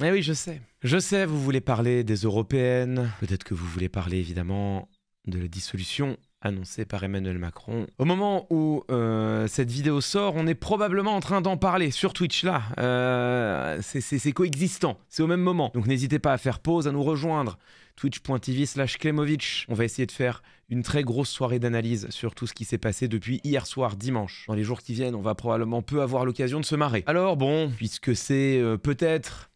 Eh oui, je sais. Je sais, vous voulez parler des européennes. Peut-être que vous voulez parler, évidemment, de la dissolution annoncée par Emmanuel Macron. Au moment où cette vidéo sort, on est probablement en train d'en parler sur Twitch, là. C'est coexistant, c'est au même moment. Donc n'hésitez pas à faire pause, à nous rejoindre. Twitch.tv/Klemovic. On va essayer de faire une très grosse soirée d'analyse sur tout ce qui s'est passé depuis hier soir, dimanche. Dans les jours qui viennent, on va probablement peu avoir l'occasion de se marrer. Alors bon, puisque c'est peut-être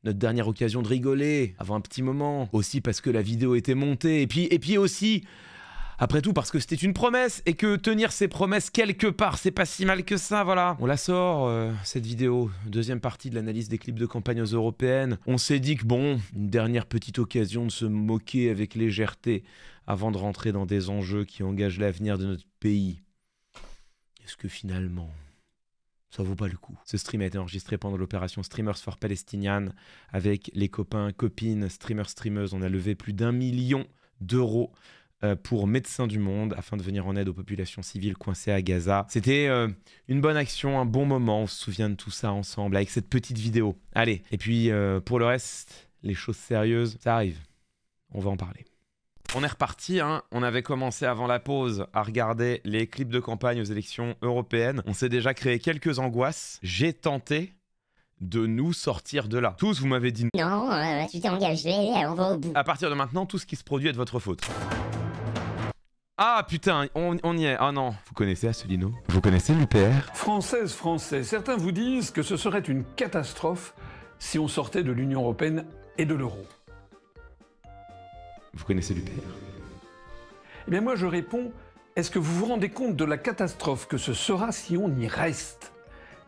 notre dernière occasion de rigoler avant un petit moment, aussi parce que la vidéo était montée, et puis aussi, après tout, parce que c'était une promesse, et que tenir ses promesses quelque part, c'est pas si mal que ça, voilà. On la sort, cette vidéo, deuxième partie de l'analyse des clips de campagne aux européennes. On s'est dit que bon, une dernière petite occasion de se moquer avec légèreté, avant de rentrer dans des enjeux qui engagent l'avenir de notre pays. Est-ce que finalement, ça vaut pas le coup? Ce stream a été enregistré pendant l'opération Streamers for Palestinian avec les copains, copines, streamers, streameuses. On a levé plus d'1 million d'euros pour Médecins du Monde afin de venir en aide aux populations civiles coincées à Gaza. C'était une bonne action, un bon moment. On se souvient de tout ça ensemble avec cette petite vidéo. Allez, et puis pour le reste, les choses sérieuses, ça arrive. On va en parler. On est reparti, hein. On avait commencé avant la pause à regarder les clips de campagne aux élections européennes. On s'est déjà créé quelques angoisses. J'ai tenté de nous sortir de là. Tous, vous m'avez dit non, tu t'es engagé, on va au bout. À partir de maintenant, tout ce qui se produit est de votre faute. Ah putain, on y est. Ah non. Vous connaissez Asselineau? Vous connaissez l'UPR? Française, Français, certains vous disent que ce serait une catastrophe si on sortait de l'Union européenne et de l'euro. Vous connaissez l'UPR? Eh bien moi je réponds, est-ce que vous vous rendez compte de la catastrophe que ce sera si on y reste?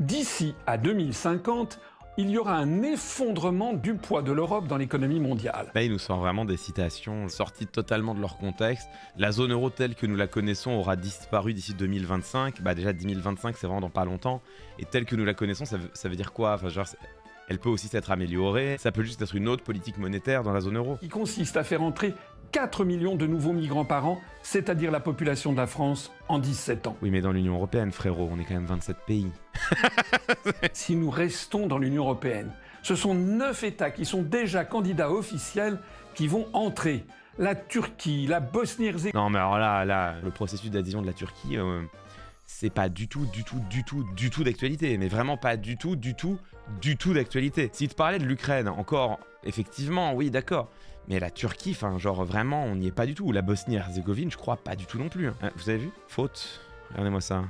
D'ici à 2050, il y aura un effondrement du poids de l'Europe dans l'économie mondiale. Là, il nous sort vraiment des citations sorties totalement de leur contexte. La zone euro telle que nous la connaissons aura disparu d'ici 2025. Bah déjà 2025, c'est vraiment dans pas longtemps. Et telle que nous la connaissons, ça veut dire quoi? Enfin, genre, elle peut aussi s'être améliorée. Ça peut juste être une autre politique monétaire dans la zone euro. Qui consiste à faire entrer 4 millions de nouveaux migrants par an, c'est-à-dire la population de la France en 17 ans. Oui, mais dans l'Union européenne, frérot, on est quand même 27 pays. Si nous restons dans l'Union européenne, ce sont 9 États qui sont déjà candidats officiels qui vont entrer. La Turquie, la Bosnie-Herzégovine... Non, mais alors là, le processus d'adhésion de la Turquie, c'est pas du tout d'actualité. Mais vraiment pas du tout d'actualité. Si tu parlais de l'Ukraine, encore, effectivement, oui, d'accord. Mais la Turquie, enfin, genre, vraiment, on n'y est pas du tout. La Bosnie-Herzégovine, je crois pas du tout non plus. Hein. Vous avez vu? Faute. Regardez-moi ça.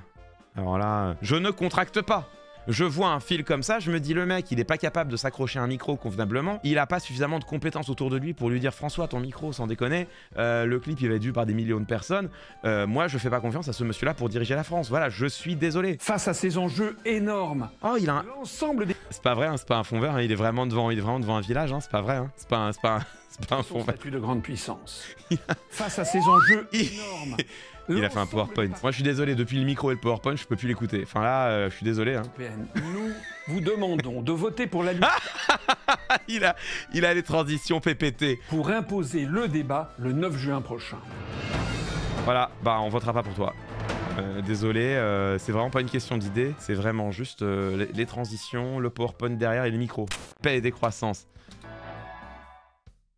Alors là, je ne contracte pas. Je vois un fil comme ça, je me dis le mec, il est pas capable de s'accrocher à un micro convenablement. Il a pas suffisamment de compétences autour de lui pour lui dire François, ton micro, sans déconner, le clip il va être vu par des millions de personnes. Moi, je fais pas confiance à ce monsieur-là pour diriger la France. Voilà, je suis désolé. Face à ces enjeux énormes, oh, il a un... l'ensemble des... C'est pas vrai, hein, c'est pas un fond vert, hein, il est vraiment devant un village, hein, c'est pas vrai, hein, c'est pas un fond vert. Statut de grande puissance. Face à ces enjeux énormes. Il a fait un PowerPoint. Moi, je suis désolé, depuis le micro et le PowerPoint, je peux plus l'écouter. Enfin là, je suis désolé. Hein. Nous vous demandons de voter pour la lutte. il a les transitions PPT. Pour imposer le débat le 9 juin prochain. Voilà, bah on votera pas pour toi. Désolé, c'est vraiment pas une question d'idée, c'est vraiment juste les transitions, le PowerPoint derrière et le micro. Paix et décroissance.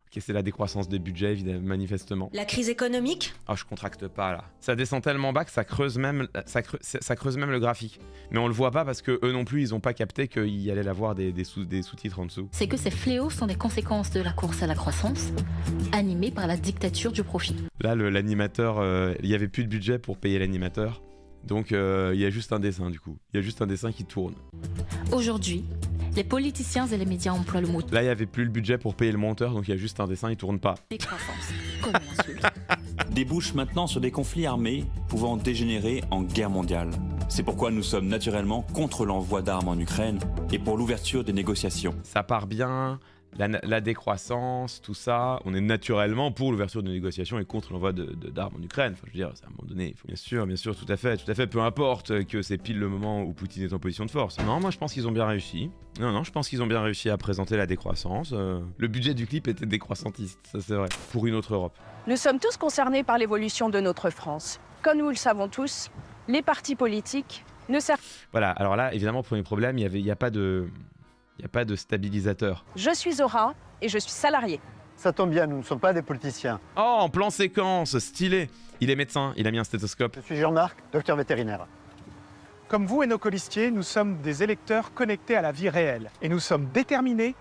Ok, c'est la décroissance des budgets, évidemment, manifestement. La crise économique? Ah, je contracte pas là. Ça descend tellement bas que ça creuse même le graphique. Mais on le voit pas parce que eux non plus, ils ont pas capté qu'il y allait avoir des sous-titres en dessous. C'est que ces fléaux sont des conséquences de la course à la croissance, animée par la dictature du profit. Là, l'animateur, il y avait plus de budget pour payer l'animateur. Donc il y a juste un dessin du coup. Il y a juste un dessin qui tourne. Aujourd'hui, les politiciens et les médias emploient le mot. Là, il n'y avait plus le budget pour payer le monteur, donc il y a juste un dessin, il tourne pas. Décroissance, comme une insulte. Débouche maintenant sur des conflits armés pouvant dégénérer en guerre mondiale. C'est pourquoi nous sommes naturellement contre l'envoi d'armes en Ukraine et pour l'ouverture des négociations. Ça part bien. La décroissance, tout ça, on est naturellement pour l'ouverture de négociations et contre l'envoi d'armes en Ukraine. Enfin, je veux dire, c'est à un moment donné, il faut... Bien sûr, tout à fait, peu importe que c'est pile le moment où Poutine est en position de force. Non, moi je pense qu'ils ont bien réussi. Non, je pense qu'ils ont bien réussi à présenter la décroissance. Le budget du clip était décroissantiste, ça c'est vrai, pour une autre Europe. Nous sommes tous concernés par l'évolution de notre France. Comme nous le savons tous, les partis politiques ne servent... Voilà, alors là, évidemment, premier problème, il y a pas de... Il n'y a pas de stabilisateur. Je suis Aura et je suis salariée. Ça tombe bien, nous ne sommes pas des politiciens. Oh, en plan séquence, stylé. Il est médecin, il a mis un stéthoscope. Je suis Jean-Marc, docteur vétérinaire. Comme vous et nos colistiers, nous sommes des électeurs connectés à la vie réelle. Et nous sommes déterminés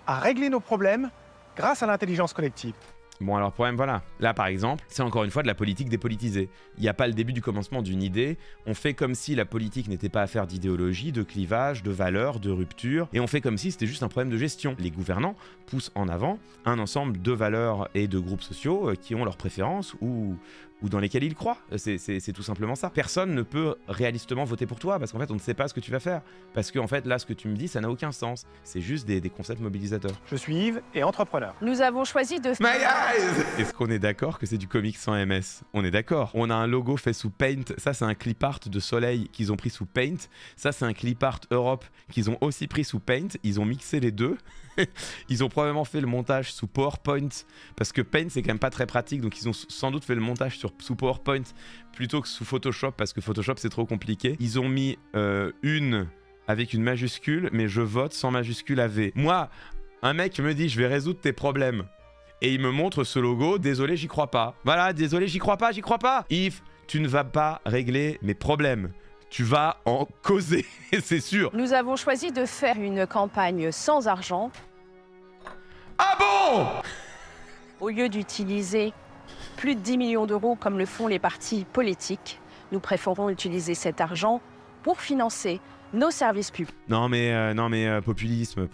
à régler nos problèmes grâce à l'intelligence collective. Bon, alors problème, voilà. Là, par exemple, c'est encore une fois de la politique dépolitisée. Il n'y a pas le début du commencement d'une idée. On fait comme si la politique n'était pas affaire d'idéologie, de clivage, de valeurs, de rupture. Et on fait comme si c'était juste un problème de gestion. Les gouvernants poussent en avant un ensemble de valeurs et de groupes sociaux qui ont leurs préférences ou dans lesquels ils croient. C'est tout simplement ça. Personne ne peut réalistement voter pour toi parce qu'en fait, on ne sait pas ce que tu vas faire. Parce qu'en fait, là, ce que tu me dis, ça n'a aucun sens. C'est juste des concepts mobilisateurs. Je suis Yves et entrepreneur. Nous avons choisi de... My eyes! Est-ce qu'on est d'accord que c'est du comics sans MS? On est d'accord. On a un logo fait sous Paint. Ça, c'est un clip art de Soleil qu'ils ont pris sous Paint. Ça, c'est un clip art Europe qu'ils ont aussi pris sous Paint. Ils ont mixé les deux. Ils ont probablement fait le montage sous PowerPoint parce que Paint c'est quand même pas très pratique, donc ils ont sans doute fait le montage sous PowerPoint plutôt que sous Photoshop parce que Photoshop c'est trop compliqué. Ils ont mis une avec une majuscule, mais je vote sans majuscule AV. Moi, un mec me dit je vais résoudre tes problèmes et il me montre ce logo, désolé j'y crois pas. Voilà, désolé j'y crois pas. Yves, tu ne vas pas régler mes problèmes. Tu vas en causer, c'est sûr. Nous avons choisi de faire une campagne sans argent. Ah bon? Au lieu d'utiliser plus de 10 millions d'euros comme le font les partis politiques, nous préférons utiliser cet argent pour financer nos services publics. Non mais populisme,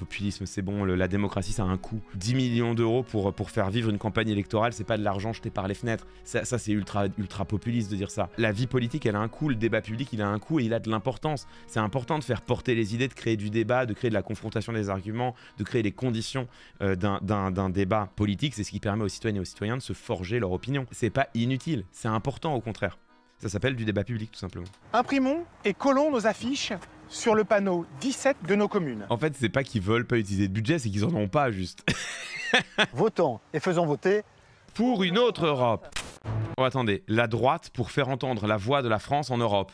c'est bon, la démocratie ça a un coût. 10 millions d'euros pour faire vivre une campagne électorale, c'est pas de l'argent jeté par les fenêtres. Ça c'est ultra populiste de dire ça. La vie politique elle a un coût, le débat public il a un coût et il a de l'importance. C'est important de faire porter les idées, de créer du débat, de créer de la confrontation des arguments, de créer les conditions d'un débat politique. C'est ce qui permet aux citoyennes et aux citoyens de se forger leur opinion. C'est pas inutile, c'est important au contraire. Ça s'appelle du débat public tout simplement. Imprimons et collons nos affiches sur le panneau 17 de nos communes. En fait, c'est pas qu'ils veulent pas utiliser de budget, c'est qu'ils en ont pas juste. Votons et faisons voter pour une autre Europe. Oh attendez, la droite pour faire entendre la voix de la France en Europe.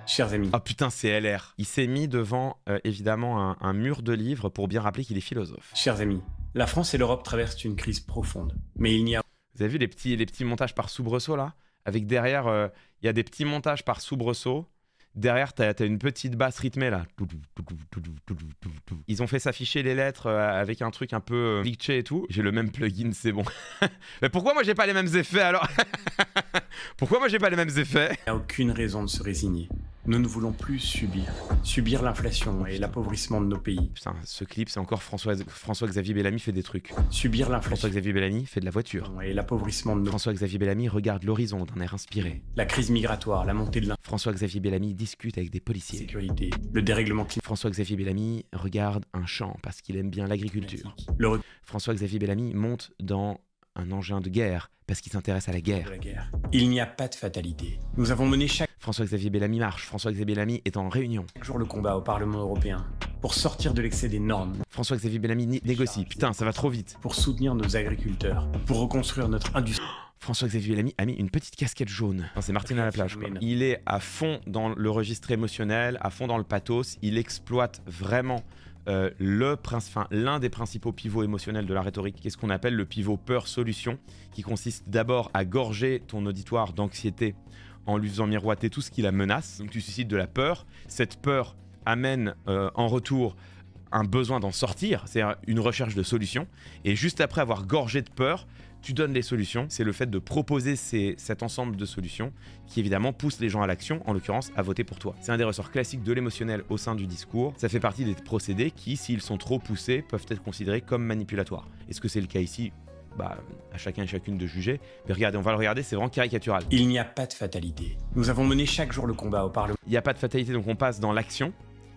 Chers amis. Ah putain, c'est LR. Il s'est mis devant évidemment un mur de livres pour bien rappeler qu'il est philosophe. Chers amis, la France et l'Europe traversent une crise profonde, mais il n'y a... Vous avez vu les petits montages par soubresaut là? Avec derrière, il y a des petits montages par soubresaut. Derrière, t'as une petite basse rythmée là. Ils ont fait s'afficher les lettres avec un truc un peu glitché et tout. J'ai le même plugin, c'est bon. Mais pourquoi moi j'ai pas les mêmes effets alors? Pourquoi moi j'ai pas les mêmes effets? Il n'y a aucune raison de se résigner. Nous ne voulons plus subir l'inflation et l'appauvrissement de nos pays. Putain, ce clip, c'est encore François-Xavier Bellamy fait des trucs. Subir l'inflation. François-Xavier Bellamy fait de la voiture. Et l'appauvrissement de nos... François-Xavier Bellamy regarde l'horizon d'un air inspiré. La crise migratoire, la montée de l'inflation. François-Xavier Bellamy discute avec des policiers. Sécurité, le dérèglement climatique. François-Xavier Bellamy regarde un champ parce qu'il aime bien l'agriculture. François-Xavier Bellamy monte dans un engin de guerre parce qu'il s'intéresse à la guerre. Il n'y a pas de fatalité. Nous avons mené chaque... François-Xavier Bellamy marche. François-Xavier Bellamy est en réunion. Chaque jour le combat au Parlement européen pour sortir de l'excès des normes. François-Xavier Bellamy négocie. Putain, ça va trop vite. Pour soutenir nos agriculteurs, pour reconstruire notre industrie. François-Xavier Bellamy a mis une petite casquette jaune. C'est Martine à la plage, quoi. Il est à fond dans le registre émotionnel, à fond dans le pathos. Il exploite vraiment l'un des principaux pivots émotionnels de la rhétorique, qui est ce qu'on appelle le pivot peur-solution, qui consiste d'abord à gorger ton auditoire d'anxiété en lui faisant miroiter tout ce qui la menace. Donc tu suscites de la peur. Cette peur amène en retour un besoin d'en sortir, c'est-à-dire une recherche de solutions. Et juste après avoir gorgé de peur, tu donnes les solutions. C'est le fait de proposer cet ensemble de solutions qui évidemment pousse les gens à l'action, en l'occurrence à voter pour toi. C'est un des ressorts classiques de l'émotionnel au sein du discours. Ça fait partie des procédés qui, s'ils sont trop poussés, peuvent être considérés comme manipulatoires. Est-ce que c'est le cas ici? Bah, à chacun et chacune de juger. Mais regardez, on va le regarder, c'est vraiment caricatural. Il n'y a pas de fatalité. Nous avons mené chaque jour le combat au Parlement. Il n'y a pas de fatalité, donc on passe dans l'action.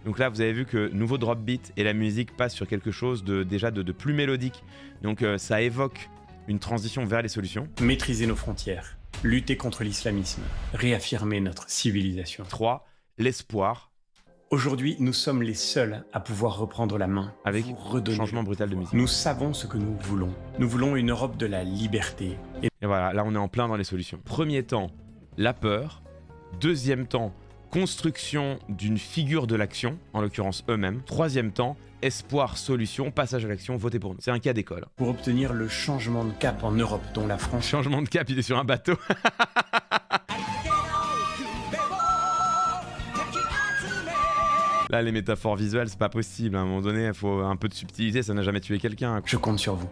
Donc là, vous avez vu que nouveau drop beat et la musique passe sur quelque chose de plus mélodique. Donc ça évoque une transition vers les solutions. Maîtriser nos frontières, lutter contre l'islamisme, réaffirmer notre civilisation. 3. L'espoir. Aujourd'hui, nous sommes les seuls à pouvoir reprendre la main avec redonner changement brutal de musique. Nous savons ce que nous voulons. Nous voulons une Europe de la liberté. Et voilà, là on est en plein dans les solutions. Premier temps, la peur. Deuxième temps, construction d'une figure de l'action, en l'occurrence eux-mêmes. Troisième temps, espoir, solution, passage à l'action, votez pour nous. C'est un cas d'école. Pour obtenir le changement de cap en Europe, dont la France... Changement de cap, il est sur un bateau. Là, les métaphores visuelles, c'est pas possible. À un moment donné, il faut un peu de subtilité, ça n'a jamais tué quelqu'un. Je compte sur vous.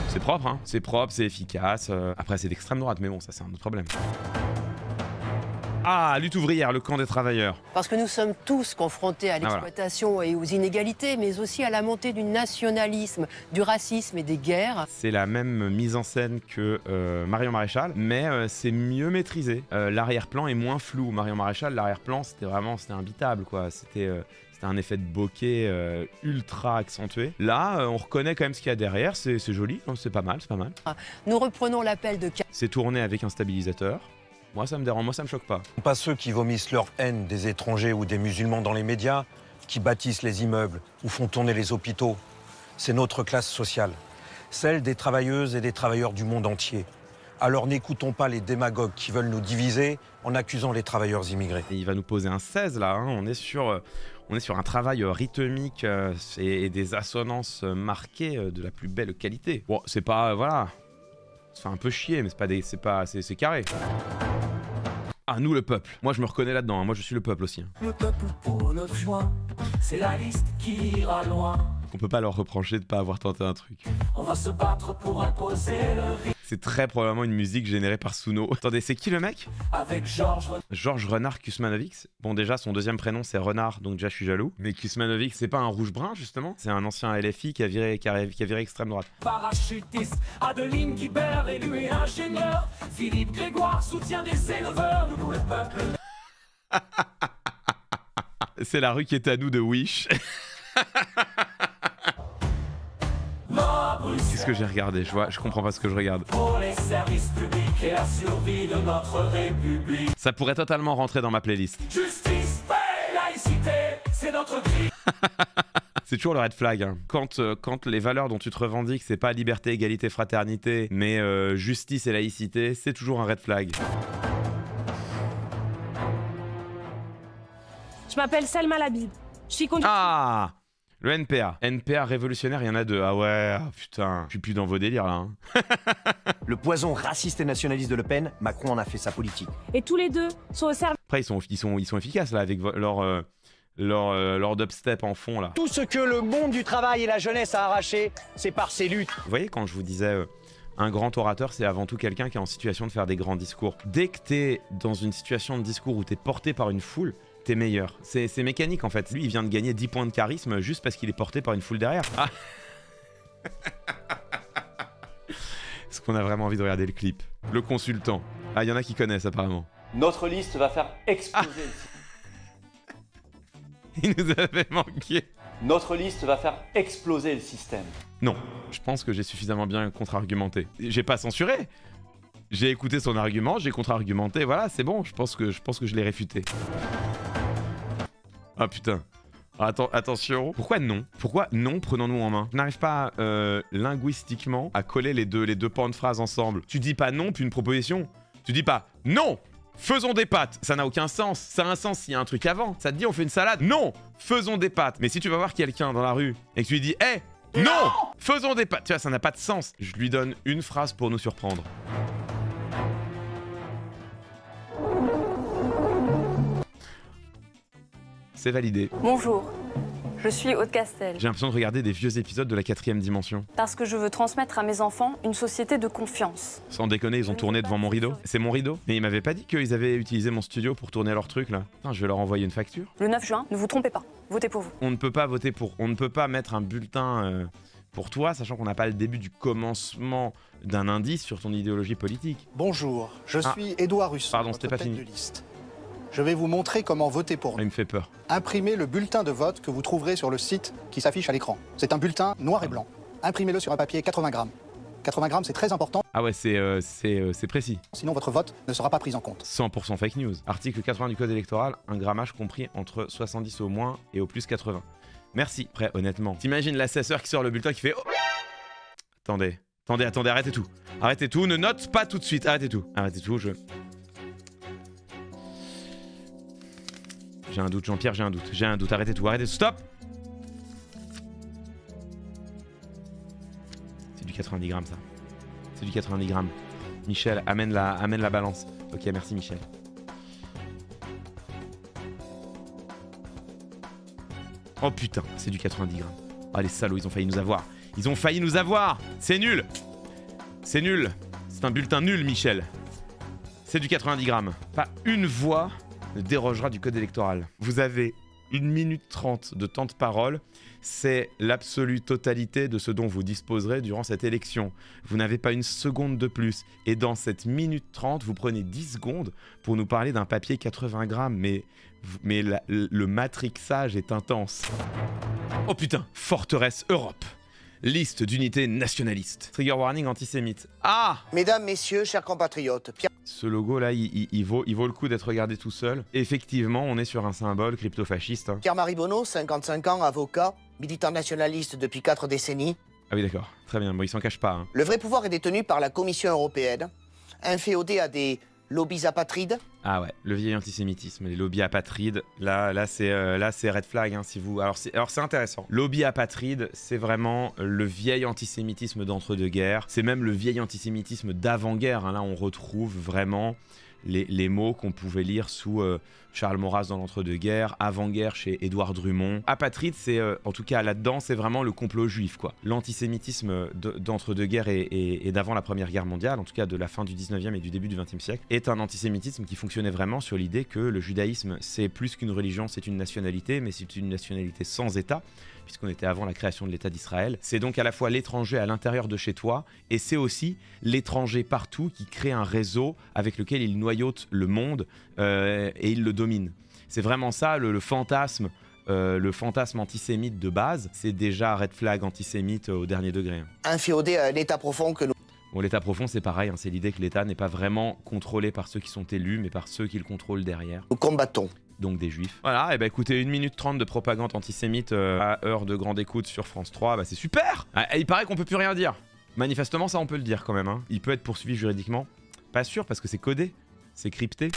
C'est propre, hein. C'est propre, c'est efficace. Après, c'est d'extrême droite, mais bon, ça, c'est un autre problème. Ah, lutte ouvrière, le camp des travailleurs. Parce que nous sommes tous confrontés à l'exploitation et aux inégalités, mais aussi à la montée du nationalisme, du racisme et des guerres. C'est la même mise en scène que Marion Maréchal, mais c'est mieux maîtrisé. L'arrière-plan est moins flou. Marion Maréchal, l'arrière-plan, c'était imbitable, quoi. C'était un effet de bokeh ultra accentué. Là, on reconnaît quand même ce qu'il y a derrière. C'est joli, c'est pas mal, c'est pas mal. Nous reprenons l'appel de... C'est tourné avec un stabilisateur. Moi, ça me dérange, moi, ça me choque pas. Pas ceux qui vomissent leur haine des étrangers ou des musulmans dans les médias, qui bâtissent les immeubles ou font tourner les hôpitaux. C'est notre classe sociale, celle des travailleuses et des travailleurs du monde entier. Alors n'écoutons pas les démagogues qui veulent nous diviser en accusant les travailleurs immigrés. Et il va nous poser un 16 là, hein. On est sur un travail rythmique et des assonances marquées de la plus belle qualité. Bon, c'est pas, voilà, ça fait un peu chier, mais c'est carré. Ah, nous le peuple. Moi je me reconnais là-dedans, hein. Moi je suis le peuple aussi. Hein. Le peuple pour notre joie, c'est la liste qui ira loin. On peut pas leur reprocher de pas avoir tenté un truc. On va se battre pour imposer le rythme. C'est très probablement une musique générée par Suno. Attendez, c'est qui le mec? Avec Georges Renard Kusmanovic. Bon, déjà, son deuxième prénom, c'est Renard, donc déjà, je suis jaloux. Mais Kusmanovic, c'est pas un rouge-brun, justement? C'est un ancien LFI qui a viré extrême droite. Parachutiste, Adeline Guibert, élu et ingénieur. Philippe Grégoire, soutien des éleveurs. Nous, le peuple. C'est la rue qui est à nous de Wish. Qu'est-ce que j'ai regardé? Je comprends pas ce que je regarde. Pour les services publics et la survie de notre République. Ça pourrait totalement rentrer dans ma playlist. Justice, paix, laïcité, c'est notre cri. C'est toujours le red flag. Hein. Quand les valeurs dont tu te revendiques, c'est pas liberté, égalité, fraternité, mais justice et laïcité, c'est toujours un red flag. Je m'appelle Selma Labib. Je suis conductrice. Ah! Le NPA. NPA révolutionnaire, il y en a deux. Ah ouais, ah putain, je suis plus dans vos délires là. Hein. Le poison raciste et nationaliste de Le Pen, Macron en a fait sa politique. Et tous les deux sont au service. Après, ils sont efficaces là avec leur dubstep en fond là. Tout ce que le monde du travail et la jeunesse a arraché, c'est par ces luttes. Vous voyez, quand je vous disais un grand orateur, c'est avant tout quelqu'un qui est en situation de faire des grands discours. Dès que t'es dans une situation de discours où t'es porté par une foule, t'es meilleur. C'est mécanique en fait. Lui, il vient de gagner 10 points de charisme juste parce qu'il est porté par une foule derrière. Ah. Est-ce qu'on a vraiment envie de regarder le clip? Le consultant. Ah, il y en a qui connaissent apparemment. Notre liste va faire exploser le système. Il nous avait manqué. Notre liste va faire exploser le système. Non, je pense que j'ai suffisamment bien contre-argumenté. J'ai pas censuré. J'ai écouté son argument, j'ai contre-argumenté, voilà, c'est bon, je pense que je l'ai réfuté. Ah putain. Attention. Pourquoi non? Pourquoi non, prenons-nous en main? Je n'arrive pas linguistiquement à coller les deux pans de phrase ensemble. Tu dis pas non, puis une proposition. Tu dis pas non, faisons des pâtes. Ça n'a aucun sens. Ça a un sens s'il y a un truc avant. Ça te dit on fait une salade? Non, faisons des pâtes. Mais si tu vas voir quelqu'un dans la rue et que tu lui dis hé, non, faisons des pâtes. Tu vois, ça n'a pas de sens. Je lui donne une phrase pour nous surprendre. C'est validé. Bonjour, je suis Aude Castel. J'ai l'impression de regarder des vieux épisodes de la 4ème dimension. Parce que je veux transmettre à mes enfants une société de confiance. Sans déconner, ils ont tourné devant mon rideau. C'est mon rideau. Mais ils m'avaient pas dit qu'ils avaient utilisé mon studio pour tourner leur truc là. Putain, je vais leur envoyer une facture. Le 9 juin, ne vous trompez pas, votez pour vous. On ne peut pas voter pour. On ne peut pas mettre un bulletin pour toi, sachant qu'on n'a pas le début du commencement d'un indice sur ton idéologie politique. Bonjour, je suis Édouard Russon. Pardon, c'était pas fini. Je vais vous montrer comment voter pour nous. Il me fait peur. Imprimez le bulletin de vote que vous trouverez sur le site qui s'affiche à l'écran. C'est un bulletin noir et blanc. Imprimez-le sur un papier 80 grammes. 80 grammes, c'est très important. Ah ouais, c'est précis. Sinon, votre vote ne sera pas pris en compte. 100% fake news. Article 80 du code électoral, un grammage compris entre 70 au moins et au plus 80. Merci. Après, honnêtement, t'imagines l'assesseur qui sort le bulletin qui fait... Oh attendez, arrêtez tout. Arrêtez tout, ne note pas tout de suite. Arrêtez tout, J'ai un doute, Jean-Pierre, j'ai un doute. Arrêtez tout, stop. C'est du 90 grammes, ça. C'est du 90 grammes. Michel, amène la balance. Ok, merci Michel. Oh putain, c'est du 90 grammes. Ah les salauds, ils ont failli nous avoir. Ils ont failli nous avoir. C'est nul. C'est nul. C'est un bulletin nul, Michel. C'est du 90 grammes. Pas une voix ne dérogera du code électoral. Vous avez 1 minute 30 de temps de parole. C'est l'absolue totalité de ce dont vous disposerez durant cette élection. Vous n'avez pas une seconde de plus. Et dans cette minute 30, vous prenez 10 secondes pour nous parler d'un papier 80 grammes. Mais le matrixage est intense. Oh putain, Forteresse Europe. Liste d'unités nationalistes. Trigger warning antisémite. Ah! Mesdames, messieurs, chers compatriotes, Pierre... Ce logo là, il vaut le coup d'être regardé tout seul. Effectivement, on est sur un symbole crypto-fasciste. Hein. Pierre-Marie Bonneau, 55 ans, avocat, militant nationaliste depuis 4 décennies. Ah oui d'accord, très bien, bon il s'en cache pas. Hein. Le vrai pouvoir est détenu par la Commission européenne, inféodé à des lobbies apatrides. Ah ouais, le vieil antisémitisme, les lobbies apatrides, là c'est red flag, hein, si vous... Alors c'est intéressant. Lobby apatride, c'est vraiment le vieil antisémitisme d'entre-deux-guerres. C'est même le vieil antisémitisme d'avant-guerre. Hein. Là, on retrouve vraiment les mots qu'on pouvait lire sous Charles Maurras dans l'entre-deux-guerres, avant-guerre chez Édouard Drummond. Apatride, c'est, en tout cas là-dedans, c'est vraiment le complot juif, quoi. L'antisémitisme d'entre-deux-guerres et d'avant la Première Guerre mondiale, en tout cas de la fin du 19e et du début du 20e siècle, est un antisémitisme qui fonctionnait vraiment sur l'idée que le judaïsme, c'est plus qu'une religion, c'est une nationalité, mais c'est une nationalité sans État, puisqu'on était avant la création de l'État d'Israël. C'est donc à la fois l'étranger à l'intérieur de chez toi, et c'est aussi l'étranger partout qui crée un réseau avec lequel il noyaute le monde et il le domine. C'est vraiment ça le fantasme antisémite de base. C'est déjà red flag antisémite au dernier degré. Inféodé à l'État profond que nous... Bon, l'État profond, c'est pareil, hein, c'est l'idée que l'État n'est pas vraiment contrôlé par ceux qui sont élus, mais par ceux qui le contrôlent derrière. Nous combattons. Donc des juifs. Voilà, et bah écoutez, 1 minute 30 de propagande antisémite à heure de grande écoute sur France 3, bah c'est super. Il paraît qu'on peut plus rien dire. Manifestement, ça on peut le dire quand même. Hein. Il peut être poursuivi juridiquement. Pas sûr, parce que c'est codé, c'est crypté.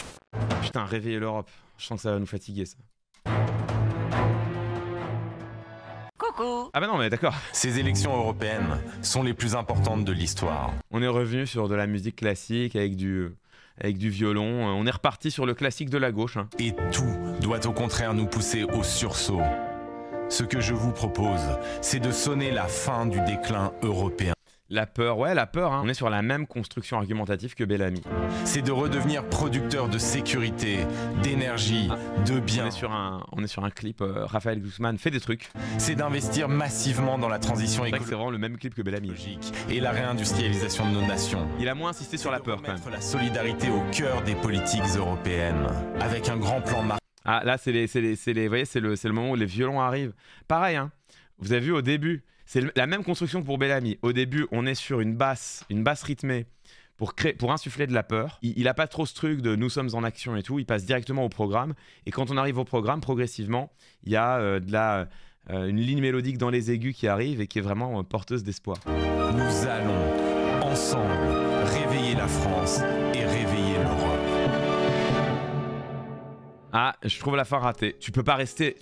Putain, réveiller l'Europe. Je sens que ça va nous fatiguer, ça. Coucou. Ah bah non, mais d'accord. Ces élections européennes sont les plus importantes de l'histoire. On est revenu sur de la musique classique avec du violon. On est reparti sur le classique de la gauche. Hein. Et tout doit au contraire nous pousser au sursaut. Ce que je vous propose, c'est de sonner la fin du déclin européen. La peur, ouais, la peur, hein. On est sur la même construction argumentative que Bellamy. C'est de redevenir producteur de sécurité, d'énergie, de biens. On est sur un clip, Raphaël Glucksmann fait des trucs. C'est d'investir massivement dans la transition écologique. C'est vraiment le même clip que Bellamy. Et la réindustrialisation de nos nations. Il a moins insisté sur la peur quand même. Mettre la solidarité au cœur des politiques européennes, avec un grand plan marqué. Ah là, vous voyez, c'est le moment où les violons arrivent. Pareil, hein. Vous avez vu au début. C'est la même construction que pour Bellamy. Au début, on est sur une basse rythmée pour insuffler de la peur. Il a pas trop ce truc de nous sommes en action et tout. Il passe directement au programme. Et quand on arrive au programme, progressivement, il y a une ligne mélodique dans les aigus qui arrive et qui est vraiment porteuse d'espoir. Nous allons ensemble réveiller la France et réveiller l'Europe. Ah, je trouve la fin ratée. Tu peux pas rester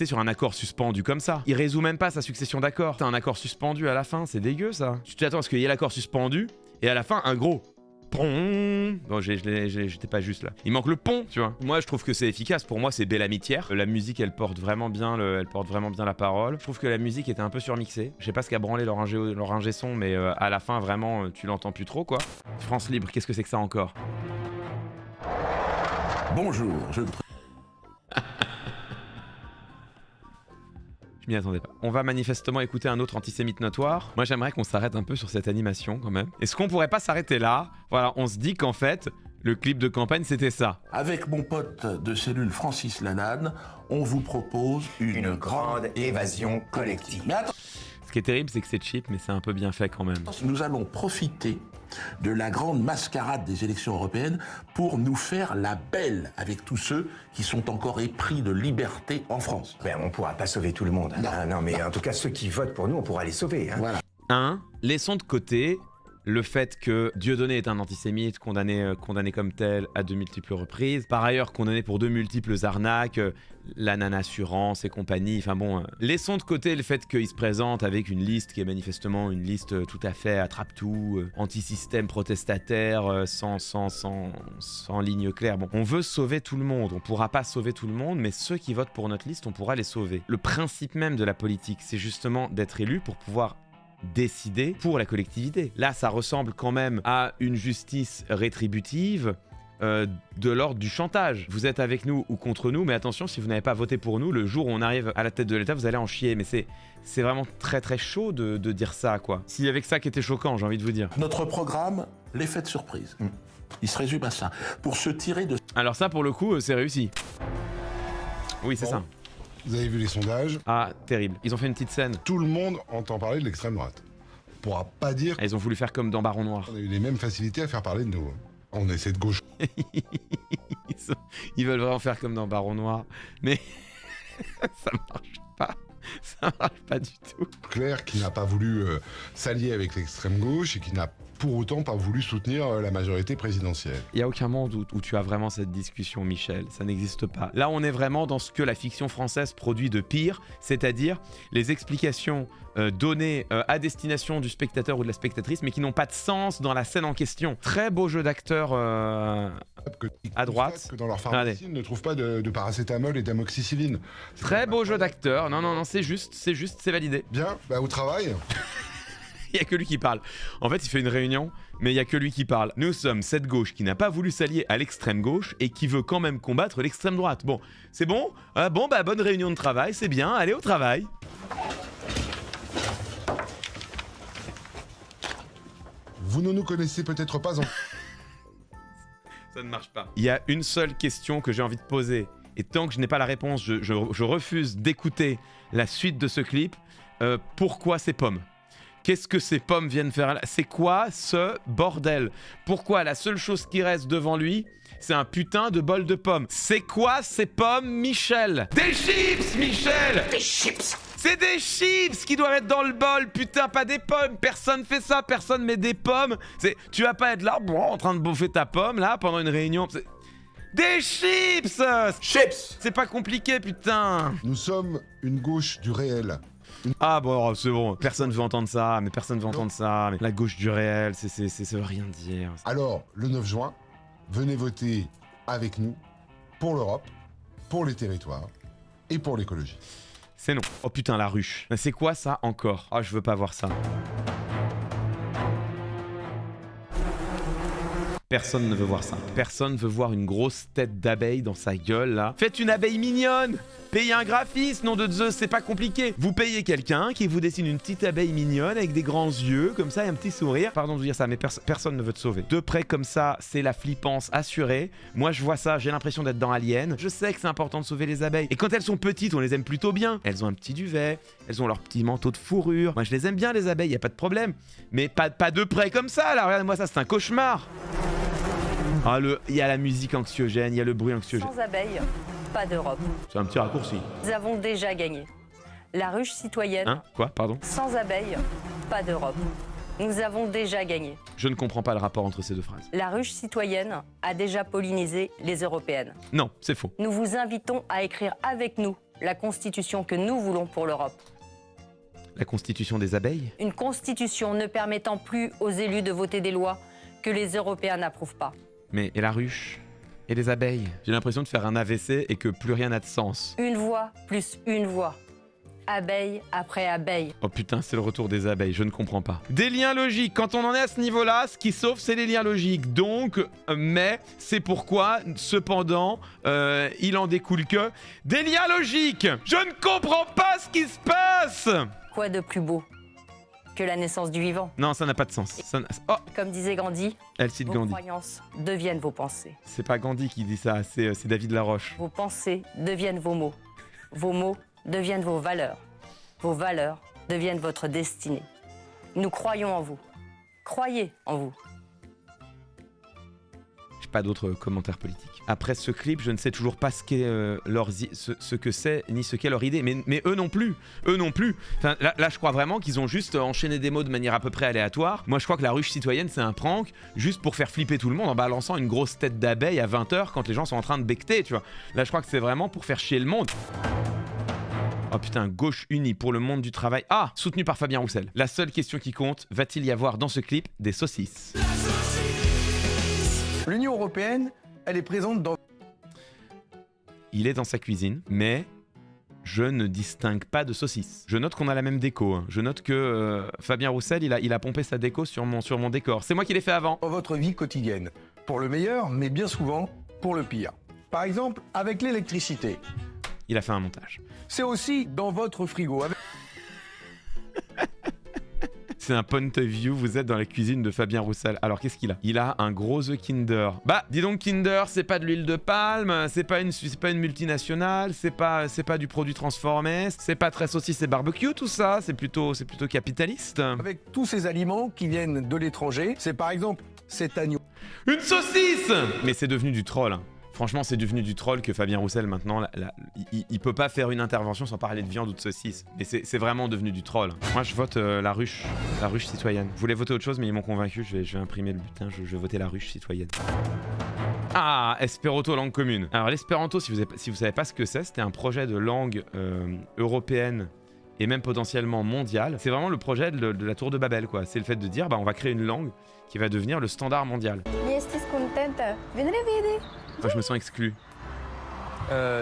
sur un accord suspendu comme ça. Il résout même pas sa succession d'accords. T'as un accord suspendu à la fin, c'est dégueu ça. Tu t'attends à ce qu'il y ait l'accord suspendu et à la fin un gros pont. Bon, j'étais pas juste là. Il manque le pont, tu vois. Moi, je trouve que c'est efficace. Pour moi, c'est Bellamitière. La musique, elle porte vraiment bien la parole. Je trouve que la musique était un peu surmixée. Je sais pas ce qu'a branlé leur ingé son, mais à la fin, vraiment, tu l'entends plus trop, quoi. France Libre, qu'est-ce que c'est que ça encore? Bonjour, je... Je m'y attendais pas. On va manifestement écouter un autre antisémite notoire. Moi, j'aimerais qu'on s'arrête un peu sur cette animation quand même. Est-ce qu'on pourrait pas s'arrêter là? Voilà, on se dit qu'en fait, le clip de campagne, c'était ça. Avec mon pote de cellule Francis Lalanne, on vous propose une grande évasion collective. Mais attends. Ce qui est terrible, c'est que c'est cheap, mais c'est un peu bien fait quand même. Nous allons profiter de la grande mascarade des élections européennes pour nous faire la belle avec tous ceux qui sont encore épris de liberté en France. Ben, on ne pourra pas sauver tout le monde. Non, mais en tout cas, ceux qui votent pour nous, on pourra les sauver. Hein. Voilà. Laissons de côté le fait que Dieudonné est un antisémite, condamné comme tel à de multiples reprises. Par ailleurs, condamné pour de multiples arnaques, la nana-assurance et compagnie. Enfin bon, laissons de côté le fait qu'il se présente avec une liste qui est manifestement une liste tout à fait attrape-tout, anti-système protestataire, sans ligne claire. Bon, on veut sauver tout le monde. On pourra pas sauver tout le monde, mais ceux qui votent pour notre liste, on pourra les sauver. Le principe même de la politique, c'est justement d'être élu pour pouvoir décider pour la collectivité. Là, ça ressemble quand même à une justice rétributive de l'ordre du chantage. Vous êtes avec nous ou contre nous, mais attention, si vous n'avez pas voté pour nous, le jour où on arrive à la tête de l'État, vous allez en chier. Mais c'est vraiment très très chaud de dire ça, quoi. S'il y avait que ça qui était choquant, j'ai envie de vous dire. Notre programme, l'effet de surprise. Il se résume à ça. Pour se tirer de... Alors ça, pour le coup, c'est réussi. Oui, c'est ça. Vous avez vu les sondages? Ah, terrible. Ils ont fait une petite scène. Tout le monde entend parler de l'extrême droite. On pourra pas dire... Ils ont voulu faire comme dans Baron Noir. On a eu les mêmes facilités à faire parler de nous. On est cette gauche. Ils veulent vraiment faire comme dans Baron Noir. Mais ça marche pas. Ça marche pas du tout. Claire qui n'a pas voulu s'allier avec l'extrême gauche et qui n'a pour autant pas voulu soutenir la majorité présidentielle. Il n'y a aucun monde où tu as vraiment cette discussion, Michel. Ça n'existe pas. Là, on est vraiment dans ce que la fiction française produit de pire, c'est-à-dire les explications données à destination du spectateur ou de la spectatrice, mais qui n'ont pas de sens dans la scène en question. Très beau jeu d'acteur à droite. Que dans leur pharmacie, ils ne trouvent pas de paracétamol et d'amoxicilline. Très beau jeu d'acteur. Non, c'est juste, c'est validé. Bien, bah au travail. Il n'y a que lui qui parle. En fait, il fait une réunion, mais il n'y a que lui qui parle. Nous sommes cette gauche qui n'a pas voulu s'allier à l'extrême gauche et qui veut quand même combattre l'extrême droite. Bon, c'est bon? Bon, bah bonne réunion de travail, c'est bien, allez au travail. Vous ne nous connaissez peut-être pas en... Ça ne marche pas. Il y a une seule question que j'ai envie de poser. Et tant que je n'ai pas la réponse, je refuse d'écouter la suite de ce clip. Pourquoi ces pommes? Qu'est-ce que ces pommes viennent faire là? C'est quoi ce bordel? Pourquoi la seule chose qui reste devant lui, c'est un putain de bol de pommes? C'est quoi ces pommes, Michel? Des chips, Michel! Des chips! C'est des chips qui doivent être dans le bol, putain, pas des pommes. Personne fait ça, personne met des pommes. Tu vas pas être là, en train de bouffer ta pomme, là, pendant une réunion. Des chips! Chips! C'est pas compliqué, putain! Nous sommes une gauche du réel. Ah bon, c'est bon, personne veut entendre ça, mais personne veut entendre ça. Mais la gauche du réel, ça veut rien dire. Alors, le 9 juin, venez voter avec nous pour l'Europe, pour les territoires et pour l'écologie. C'est non. Oh putain, la ruche. C'est quoi ça encore? Oh, je veux pas voir ça. Personne ne veut voir ça. Personne veut voir une grosse tête d'abeille dans sa gueule, là. Faites une abeille mignonne! Payez un graphiste, nom de Zeus, c'est pas compliqué. Vous payez quelqu'un qui vous dessine une petite abeille mignonne avec des grands yeux, comme ça, et un petit sourire. Pardon de vous dire ça, mais personne ne veut te sauver. De près comme ça, c'est la flippance assurée. Moi, je vois ça, j'ai l'impression d'être dans Alien. Je sais que c'est important de sauver les abeilles. Et quand elles sont petites, on les aime plutôt bien. Elles ont un petit duvet, elles ont leur petit manteau de fourrure. Moi, je les aime bien, les abeilles, y a pas de problème. Mais pas de près comme ça, là. Regardez-moi ça, c'est un cauchemar. Ah, il y a la musique anxiogène, il y a le bruit anxiogène. Sans abeilles, pas d'Europe. C'est un petit raccourci. Nous avons déjà gagné. La ruche citoyenne. Hein? Quoi? Pardon? Sans abeilles, pas d'Europe. Nous avons déjà gagné. Je ne comprends pas le rapport entre ces deux phrases. La ruche citoyenne a déjà pollinisé les européennes. Non, c'est faux. Nous vous invitons à écrire avec nous la constitution que nous voulons pour l'Europe. La constitution des abeilles? Une constitution ne permettant plus aux élus de voter des lois que les Européens n'approuvent pas. Mais et la ruche? Et les abeilles? J'ai l'impression de faire un AVC et que plus rien n'a de sens. Une voix plus une voix. Abeille après abeille. Oh putain, c'est le retour des abeilles, je ne comprends pas. Des liens logiques, quand on en est à ce niveau-là, ce qui sauve, c'est les liens logiques. Donc, mais c'est pourquoi, cependant, il en découle que des liens logiques. Je ne comprends pas ce qui se passe. Quoi de plus beau que la naissance du vivant? Non, ça n'a pas de sens. Oh. Comme disait Gandhi, elle cite vos Gandhi. croyances deviennent vos pensées. C'est pas Gandhi qui dit ça, c'est David Laroche. Vos pensées deviennent vos mots. Vos mots deviennent vos valeurs. Vos valeurs deviennent votre destinée. Nous croyons en vous. Croyez en vous. pas d'autres commentaires politiques. Après ce clip, je ne sais toujours pas ce que c'est ni ce qu'est leur idée. Mais eux non plus. Eux non plus. Enfin, là, je crois vraiment qu'ils ont juste enchaîné des mots de manière à peu près aléatoire. Moi, je crois que la ruche citoyenne, c'est un prank juste pour faire flipper tout le monde en balançant une grosse tête d'abeille à 20h quand les gens sont en train de becqueter, tu vois. Là, je crois que c'est vraiment pour faire chier le monde. Oh putain, gauche unie pour le monde du travail. Ah, soutenu par Fabien Roussel. La seule question qui compte, va-t-il y avoir dans ce clip des saucisses? L'Union européenne, elle est présente dans... Il est dans sa cuisine, mais je ne distingue pas de saucisses. Je note qu'on a la même déco. Hein. Je note que Fabien Roussel, il a pompé sa déco sur mon décor. C'est moi qui l'ai fait avant. Dans votre vie quotidienne. Pour le meilleur, mais bien souvent pour le pire. Par exemple, avec l'électricité. Il a fait un montage. C'est aussi dans votre frigo. C'est un point of view, vous êtes dans la cuisine de Fabien Roussel. Alors qu'est-ce qu'il a? Il a un gros œuf Kinder. Bah, dis donc Kinder, c'est pas de l'huile de palme, c'est pas une multinationale, c'est pas du produit transformé, c'est pas très saucisse et barbecue tout ça, c'est plutôt capitaliste. Avec tous ces aliments qui viennent de l'étranger, c'est par exemple cet agneau. Une saucisse! Mais c'est devenu du troll. Hein. Franchement, c'est devenu du troll que Fabien Roussel, maintenant, il peut pas faire une intervention sans parler de viande ou de saucisse. Mais c'est vraiment devenu du troll. Moi, je vote la ruche citoyenne. Je voulais voter autre chose, mais ils m'ont convaincu. Je vais imprimer le bulletin, je vais voter la ruche citoyenne. Ah, Espéranto, langue commune. Alors, l'espéranto, si vous savez pas ce que c'est, c'était un projet de langue européenne et même potentiellement mondiale. C'est vraiment le projet de la tour de Babel, quoi. C'est le fait de dire, bah, on va créer une langue qui va devenir le standard mondial. Moi, je me sens exclu.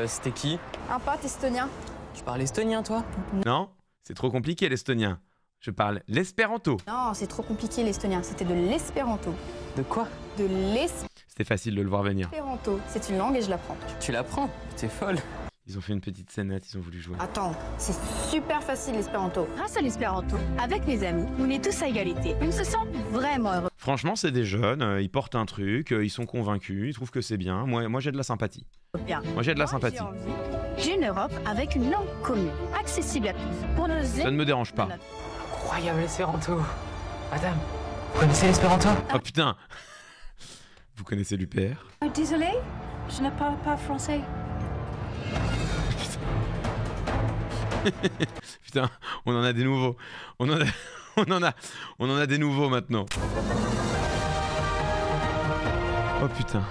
C'était qui? Un pote estonien. Tu parles estonien, toi? Non, c'est trop compliqué l'estonien. Je parle l'espéranto. Non, c'est trop compliqué l'estonien. C'était de l'espéranto. De quoi? De l'espéranto. C'était facile de le voir venir. C'est une langue et je l'apprends. Tu l'apprends? T'es folle. Ils ont fait une petite scénette, ils ont voulu jouer. Attends, c'est super facile l'espéranto. Grâce à l'espéranto, avec mes amis, on est tous à égalité. On se sent vraiment heureux. Franchement, c'est des jeunes, ils portent un truc, ils sont convaincus, ils trouvent que c'est bien. Moi j'ai de la sympathie. Bien. Moi j'ai de la sympathie. J'ai une Europe avec une langue commune, accessible à tous. Pour nos Ça ne me dérange pas. Incroyable l'espéranto. Madame, vous connaissez l'espéranto? Oh putain. Vous connaissez l'UPR? Désolé, je ne parle pas français. Putain, on en a des nouveaux. On en a des nouveaux maintenant. Oh putain.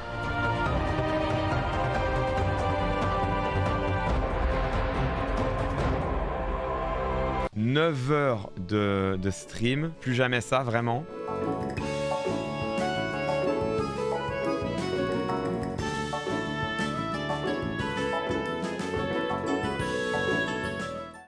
« 9 heures de stream, plus jamais ça, vraiment.